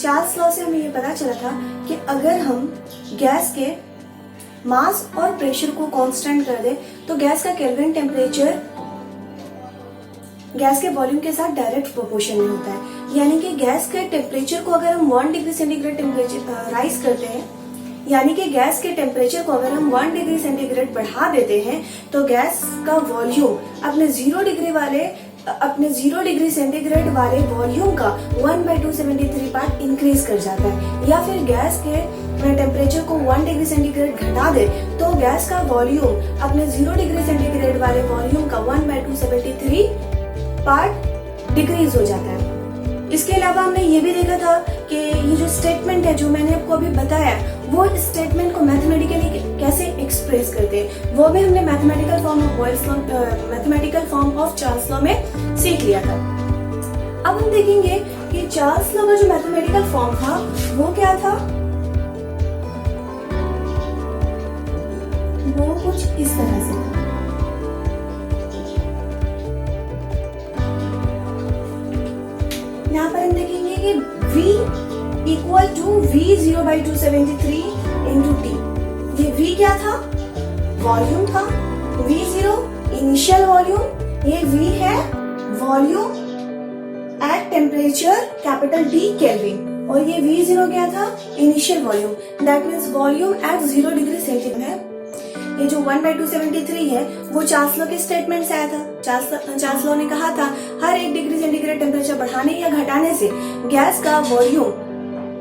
Charles law से हमें ये पता चला था कि अगर हम गैस के मास और प्रेशर को कांस्टेंट कर दे तो गैस का केल्विन टेम्परेचर गैस के वॉल्यूम के साथ डायरेक्ट प्रोपोर्शन में होता है। यानी कि गैस के टेम्परेचर को अगर हम 1 डिग्री सेंटीग्रेड टेम्परेचर राइज करते हैं, यानी कि गैस के टेम्परेचर को अगर हम 1 डिग्री सेंटीग्रेड बढ़ा देते हैं तो गैस का वॉल्यूम अपने 0 डिग्री सेंटीग्रेड वाले वॉल्यूम का 1/273 पार्ट इंक्रीज कर जाता है। या फिर गैस के टेम्परेचर को 1 डिग्री सेंटीग्रेड घटा दे तो गैस का वॉल्यूम अपने 0 डिग्री सेंटीग्रेड वाले वॉल्यूम का 1/273 पार्ट डिक्रीज हो जाता है। इसके अलावा हमने ये भी देखा था कि ये जो स्टेटमेंट है जो मैंने आपको अभी बताया, वो स्टेटमेंट को मैथमेटिकली कैसे एक्सप्रेस करते हैं, वो भी हमने mathematical form of Charles law में सीख लिया था। अब हम देखेंगे कि चार्ल्स लॉ का जो मैथमेटिकल फॉर्म था वो क्या था। वो कुछ इस तरह से था। यहाँ पर हम देखेंगे कि V equal to V0/273 into T। ये V क्या था? वॉल्यूम था। V0 इनिशियल वॉल्यूम, ये V है volume at temperature capital D kelvin, और ये V0 क्या था? Initial volume, that means volume at 0 degree centigrade है। ये जो 1/273 है वो चार्ल्स लॉ के स्टेटमेंट से आया था। चार्ल्स लॉ ने कहा था हर 1 डिग्री सेंटीग्रेड टेम्परेचर बढ़ाने या घटाने से गैस का वॉल्यूम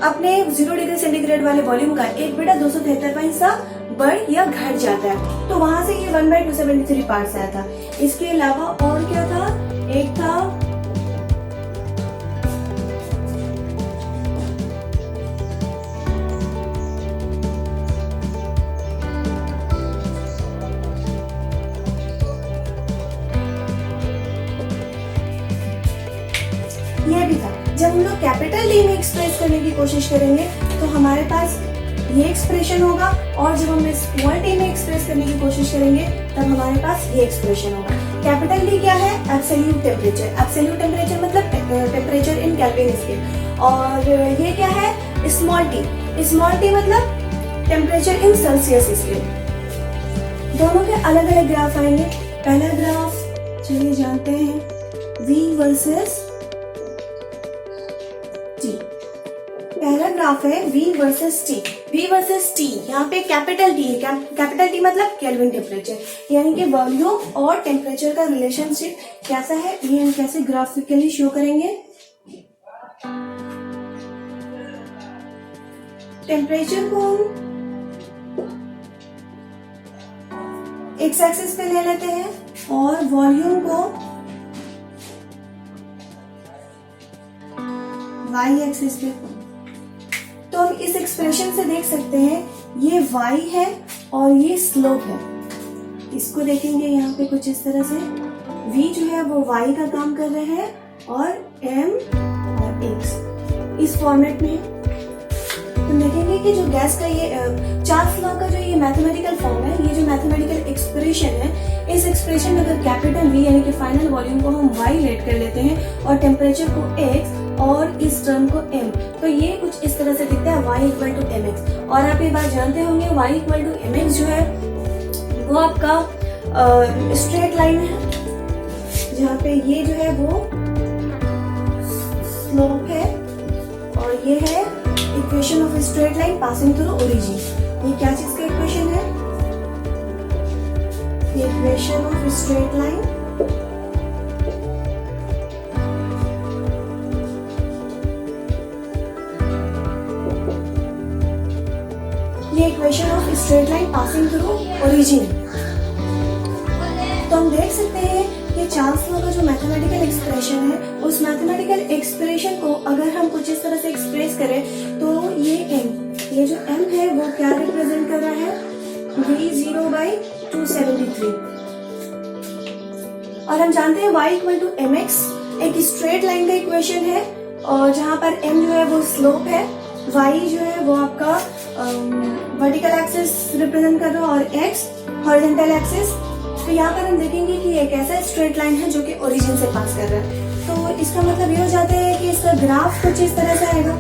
अपने 0 डिग्री सेंटीग्रेड वाले वॉल्यूम का 1/273 हिस्सा बढ़ या घट जाता है। तो वहां से ये 1/273 पार्ट्स आया था। इसके अलावा और क्या था? एक था ये भी था। जब हम लोग कैपिटल डी में एक्सप्रेस करने की कोशिश करेंगे तो हमारे पास ये एक्सप्रेशन होगा, और जब हम स्मॉल डी में एक्सप्रेस करने की कोशिश करेंगे तब हमारे पास ये एक्सप्रेशन होगा। कैपिटल डी क्या है? Absolute temperature. एब्सोल्यूट टेम्परेचर मतलब टेम्परेचर इन केल्विन स्केल। और ये क्या है? Small T. स्मॉल टी मतलब टेम्परेचर इन सेल्सियस स्केल। दोनों के अलग अलग ग्राफ आएंगे। पहला ग्राफ चलिए जानते हैं, V वर्सेस T। पहला ग्राफ है V versus T। V versus T, यहाँ पे कैपिटल T है। कैपिटल T मतलब केल्विन टेम्परेचर, यानी कि वॉल्यूम और टेम्परेचर का रिलेशनशिप कैसा है, ये हम कैसे ग्राफिकली शो करेंगे। टेम्परेचर को हम एक्स एक्सिस पे ले लेते हैं और वॉल्यूम को वाई एक्सिस पे। तो हम इस एक्सप्रेशन से देख सकते हैं ये y है और ये स्लोप है। इसको देखेंगे यहाँ पे कुछ इस तरह से, v जो है वो y का काम कर रहे हैं और m और x इस फॉर्मेट में है। तो देखेंगे कि जो गैस का ये चार्ल्स लॉ का जो ये मैथमेटिकल फॉर्म है, ये जो मैथमेटिकल एक्सप्रेशन है, इस एक्सप्रेशन में अगर कैपिटल V यानी कि फाइनल वॉल्यूम को हम y लेट कर लेते हैं और टेम्परेचर को x और इस टर्म को m, तो ये कुछ इस तरह से दिखता है y इक्वल टू mx। और आप ये बात जानते होंगे y इक्वल टू mx जो है वो आपका स्ट्रेट लाइन है, जहाँ पे ये जो है वो स्लोप है और ये है equation of straight line passing through origin. ये क्या चीज का इक्वेशन है? इक्वेशन ऑफ स्ट्रेट लाइन ये equation of straight line passing through origin. तो हम देख सकते हैं कि चार्ल्स लॉ का जो मैथमेटिकल एक्सप्रेशन है, उस मैथमेटिकल एक्सप्रेशन को अगर हम कुछ इस तरह से एक्सप्रेस करें तो ये ये जो m है वो क्या रिप्रेजेंट कर रहा है? V0/273। और हम जानते हैं y इक्वल टू mx एक स्ट्रेट लाइन का इक्वेशन है, और जहां पर m जो है वो स्लोप है, y जो है वो आपका वर्टिकल एक्सिस रिप्रेजेंट कर रहा है और x हॉरिजॉन्टल एक्सिस। तो यहाँ पर हम देखेंगे कि एक ऐसा स्ट्रेट लाइन है जो कि ओरिजिन से पास कर रहा है। तो इसका मतलब ये हो जाता है कि इसका ग्राफ कुछ इस तरह से आएगा।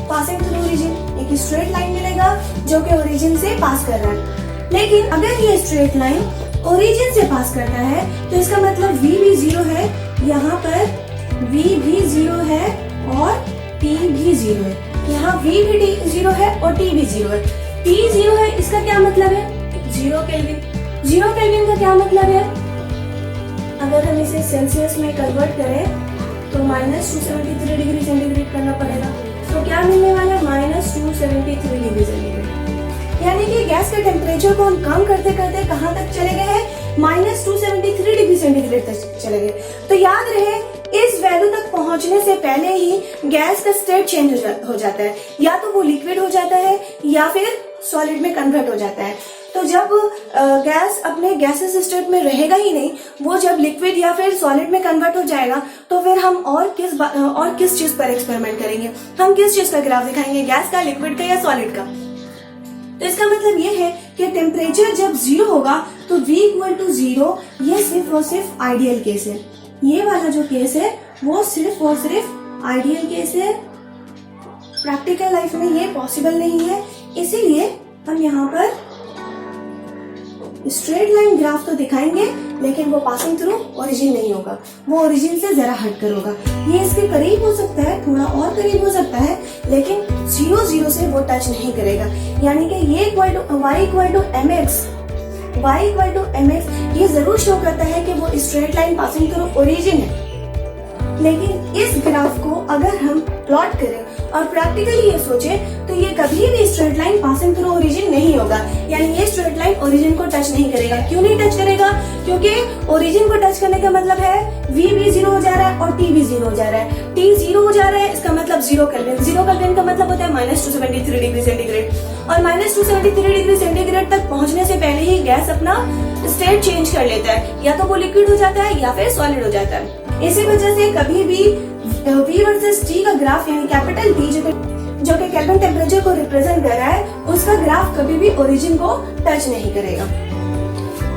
पासिंग थ्रू ओरिजिन, एक स्ट्रेट लाइन मिलेगा जो कि ओरिजिन से पास कर रहा है। लेकिन अगर ये स्ट्रेट लाइन ओरिजिन से पास करता है तो इसका मतलब v भी 0 है, यहाँ पर v भी 0 है और t भी 0 है, यहाँ v भी 0 है और t भी 0 है। t 0 है, इसका क्या मतलब है? 0 केल्विन। 0 केल्विन का क्या मतलब है? अगर हम इसे सेल्सियस में कन्वर्ट करें तो -273 डिग्री सेंटीग्रेड करना पड़ेगा, तो क्या मिलने वाला है? -273 डिग्री सेंटीग्रेड। यानी कि गैस के टेम्परेचर को हम कम करते करते कहाँ तक चले गए हैं? -273 डिग्री सेंटीग्रेड तक चले गए। तो याद रहे, इस वैल्यू तक पहुंचने से पहले ही गैस का स्टेट चेंज हो जाता है, या तो वो लिक्विड हो जाता है या फिर सॉलिड में कन्वर्ट हो जाता है। तो जब गैस अपने गैसेस स्टेट में रहेगा ही नहीं, वो जब लिक्विड या फिर सॉलिड में कन्वर्ट हो जाएगा, तो फिर हम और किस चीज पर एक्सपेरिमेंट करेंगे? हम किस चीज का ग्राफ दिखाएंगे? गैस का, लिक्विड का या सॉलिड का? तो इसका मतलब ये है कि टेम्परेचर जब 0 होगा तो V = 0, ये सिर्फ और सिर्फ आइडियल केस है। ये वाला जो केस है वो सिर्फ और सिर्फ आइडियल केस है, प्रैक्टिकल लाइफ में ये पॉसिबल नहीं है। इसीलिए हम यहाँ पर स्ट्रेट लाइन ग्राफ तो दिखाएंगे, लेकिन वो पासिंग थ्रू ओरिजिन नहीं होगा, वो ओरिजिन से जरा हटकर होगा। ये इसके करीब हो सकता है, थोड़ा और करीब हो सकता है, लेकिन 0 से वो टच नहीं करेगा। यानी कि ये y = mx ये जरूर शो करता है कि वो straight line passing through origin है। लेकिन इस ग्राफ को अगर हम प्लॉट करें और प्रैक्टिकली ये सोचे तो ये कभी भी straight line passing through origin नहीं होगा। यानी ये स्ट्रेट लाइन ओरिजिन को टच नहीं करेगा। क्यों नहीं टच करेगा? क्योंकि ओरिजिन को टच करने का मतलब है v भी 0 हो जा रहा है और t भी 0 हो जा रहा है। t 0 हो जा रहा है, इसका मतलब 0 केल्विन। 0 केल्विन का मतलब होता है -273 डिग्री सेंटीग्रेड, और -273 डिग्री सेंटीग्रेड तक पहुंचने से पहले ही गैस अपना स्टेट चेंज कर लेता है, या तो वो लिक्विड हो जाता है या फिर सॉलिड हो जाता है। इसी वजह से कभी भी V वर्सेस T का ग्राफ, यानी कैपिटल T जो कि केल्विन टेम्परेचर को रिप्रेजेंट कर रहा है, उसका ग्राफ कभी भी ओरिजिन को टच नहीं करेगा।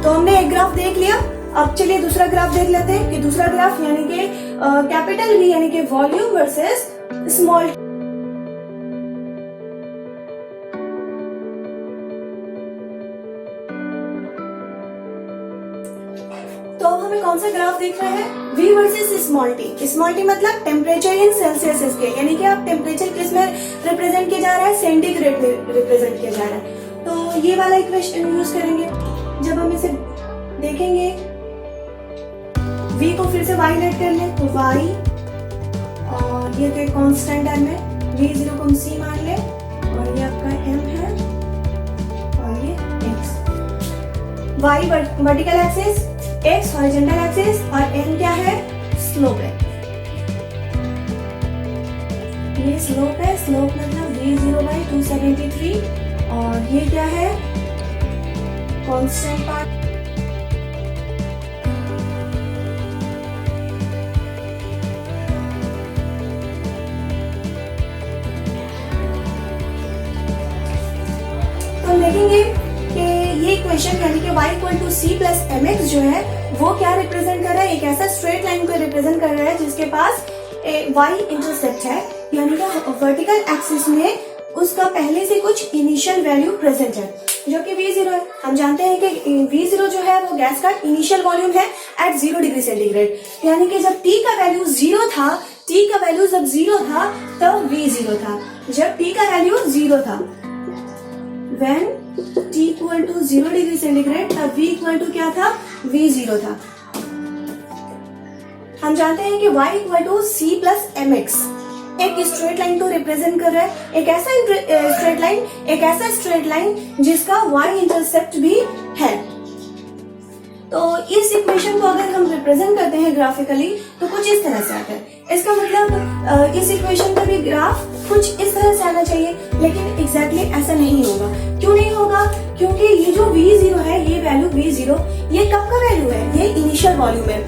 तो हमने एक ग्राफ देख लिया, अब चलिए दूसरा ग्राफ देख लेते हैं। कि दूसरा ग्राफ यानी कि कैपिटल V यानी कि वॉल्यूम वर्सेस स्मॉल। तो अब हमें कौन सा ग्राफ देखना है? V versus small t। Small t मतलब टेम्परेचर इन सेल्सियस स्केल, यानी कि आप टेम्परेचर किस में रिप्रेजेंट किया जा रहा है? सेंटीग्रेड में रिप्रेजेंट किया जा रहा है। तो ये वाला इक्वेशन यूज करेंगे। जब हम इसे देखेंगे, V को फिर से y लेट कर लें तो y, और ये तो कांस्टेंट टर्म है, V0 को हम c मान ले, और ये आपका m है और ये x। y vertical axis, x horizontal axis, और m क्या है? स्लोप है। ये स्लोप है, स्लोप मतलब V0/273, और ये क्या है? Constant part. तो हम देखेंगे कि ये इक्वेशन यानी कि y = c + mx जो है वो क्या रिप्रेजेंट कर रहा है? एक ऐसा स्ट्रेट लाइन को रिप्रेजेंट कर रहा है जिसके पास y इंटरसेप्ट है, यानी कि वर्टिकल एक्सिस में उसका पहले से कुछ इनिशियल वैल्यू प्रेजेंट है, जो कि V0 है। हम जानते हैं कि V0 जो है वो गैस का इनिशियल वॉल्यूम है एट 0 डिग्री सेंटीग्रेड। यानी कि जब T का वैल्यू 0 था, T का वैल्यू जब 0 था तब V0 था। जब T का वैल्यू 0 था, when T = 0 डिग्री सेंटीग्रेड, तब V = क्या था? V0 था। हम जानते हैं कि y = c + mx एक स्ट्रेट लाइन को रिप्रेजेंट कर रहा है। एक ऐसा स्ट्रेट लाइन जिसका y इंटरसेप्ट भी है। तो इस इक्वेशन को अगर हम रिप्रेजेंट करते हैं ग्राफिकली तो कुछ इस तरह से आता है। इसका मतलब इस इक्वेशन का भी ग्राफ कुछ इस तरह से आना चाहिए, लेकिन एग्जैक्टली ऐसा नहीं होगा। क्यों नहीं होगा? क्योंकि ये जो V0 है, ये वैल्यू V0 ये कब का वैल्यू है? ये इनिशियल वॉल्यूम है।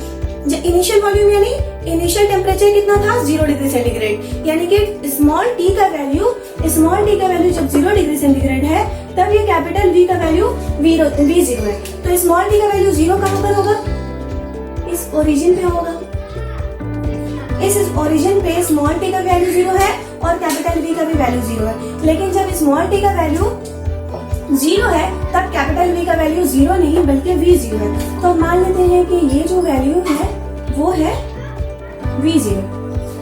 इनिशियल वॉल्यूम यानी इनिशियल टेम्परेचर कितना था? 0 डिग्री सेंटीग्रेड। यानी कि स्मॉल t का वैल्यू जब 0 डिग्री सेंटीग्रेड है, तब ये कैपिटल V का वैल्यू V0 है। तो स्मॉल t का वैल्यू 0 कहाँ पर होगा? इस ओरिजिन पे होगा। इस ओरिजिन पे स्मॉल टी का वैल्यू 0 है और कैपिटल वी का भी वैल्यू 0 है, लेकिन जब स्मॉल टी का वैल्यू 0 है तब कैपिटल वी का वैल्यू 0 नहीं बल्कि v 0 है। तो मान लेते हैं कि ये जो वैल्यू है वो है v 0।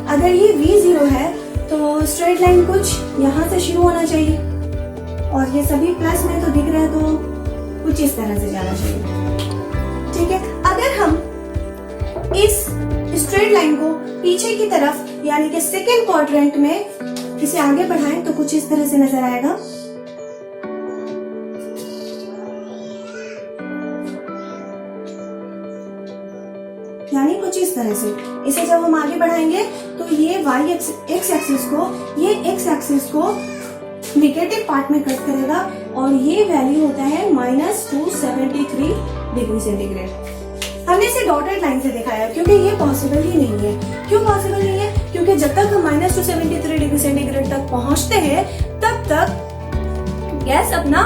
अगर ये v 0 है तो स्ट्रेट लाइन कुछ यहाँ से शुरू होना चाहिए और ये सभी प्लस में तो दिख रहा है, तो कुछ इस तरह से जाना चाहिए। ठीक है, अगर हम इस स्ट्रेट लाइन को पीछे की तरफ यानी कि सेकेंड क्वाड्रेंट में इसे आगे बढ़ाएं तो कुछ इस तरह से नजर आएगा। यानी कुछ इस तरह से इसे जब हम आगे बढ़ाएंगे तो ये एक्स एक्सिस को निगेटिव पार्ट में कट करेगा और ये वैल्यू होता है -273 डिग्री सेंटीग्रेड। हमने इसे डॉटेड लाइन से दिखाया क्योंकि ये पॉसिबल ही नहीं है। क्यों पॉसिबल नहीं है? क्योंकि जब तक हम -273 डिग्री सेंटीग्रेड तक पहुंचते हैं तब तक गैस अपना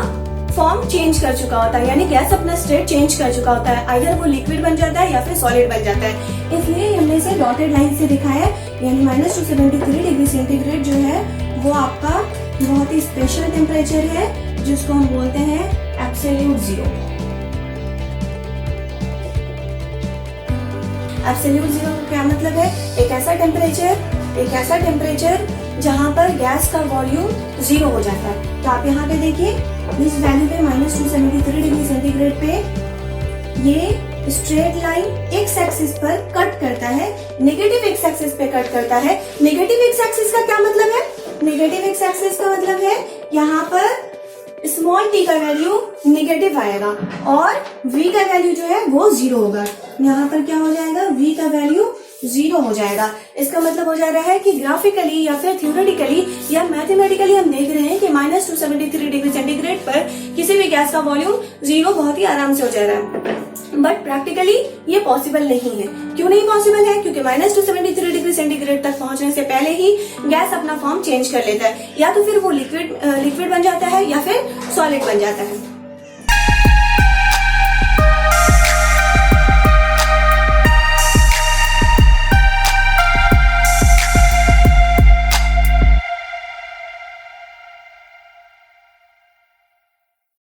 फॉर्म चेंज कर चुका होता है, यानी गैस अपना स्टेट चेंज कर चुका होता है। आइदर वो लिक्विड बन जाता है या फिर सॉलिड बन जाता है। इसलिए हमने इसे डॉटेड लाइन से दिखाया, यानी -273 डिग्री सेंटीग्रेड जो है वो आपका बहुत ही स्पेशल टेम्परेचर है जिसको हम बोलते हैं एब्सोल्यूट जीरो। एब्सोल्यूट जीरो का क्या मतलब है? एक ऐसा टेम्परेचर जहां पर गैस का वॉल्यूम 0 हो जाता है। तो आप यहाँ पे देखिए इस वैल्यू पे -273 डिग्री सेंटीग्रेड पे ये स्ट्रेट लाइन एक्स एक्सिस पर कट करता है, नेगेटिव एक्स एक्सिस पे कट करता है। नेगेटिव एक्स एक्सिस का क्या मतलब है? नेगेटिव एक्स एक्सिस का मतलब है यहाँ पर स्मॉल टी का वैल्यू नेगेटिव आएगा और v का वैल्यू जो है वो 0 होगा। यहाँ पर क्या हो जाएगा? v का वैल्यू 0 हो जाएगा। इसका मतलब हो जा रहा है कि ग्राफिकली या फिर थ्योरेटिकली या मैथमेटिकली हम देख रहे हैं कि -273 डिग्री सेंटीग्रेड पर किसी भी गैस का वॉल्यूम 0 बहुत ही आराम से हो जा रहा है। बट प्रैक्टिकली ये पॉसिबल नहीं है। क्यों नहीं पॉसिबल है? क्योंकि -273 डिग्री सेंटीग्रेड तक पहुंचने से पहले ही गैस अपना फॉर्म चेंज कर लेता है, या तो फिर वो लिक्विड बन जाता है या फिर सॉलिड बन जाता है।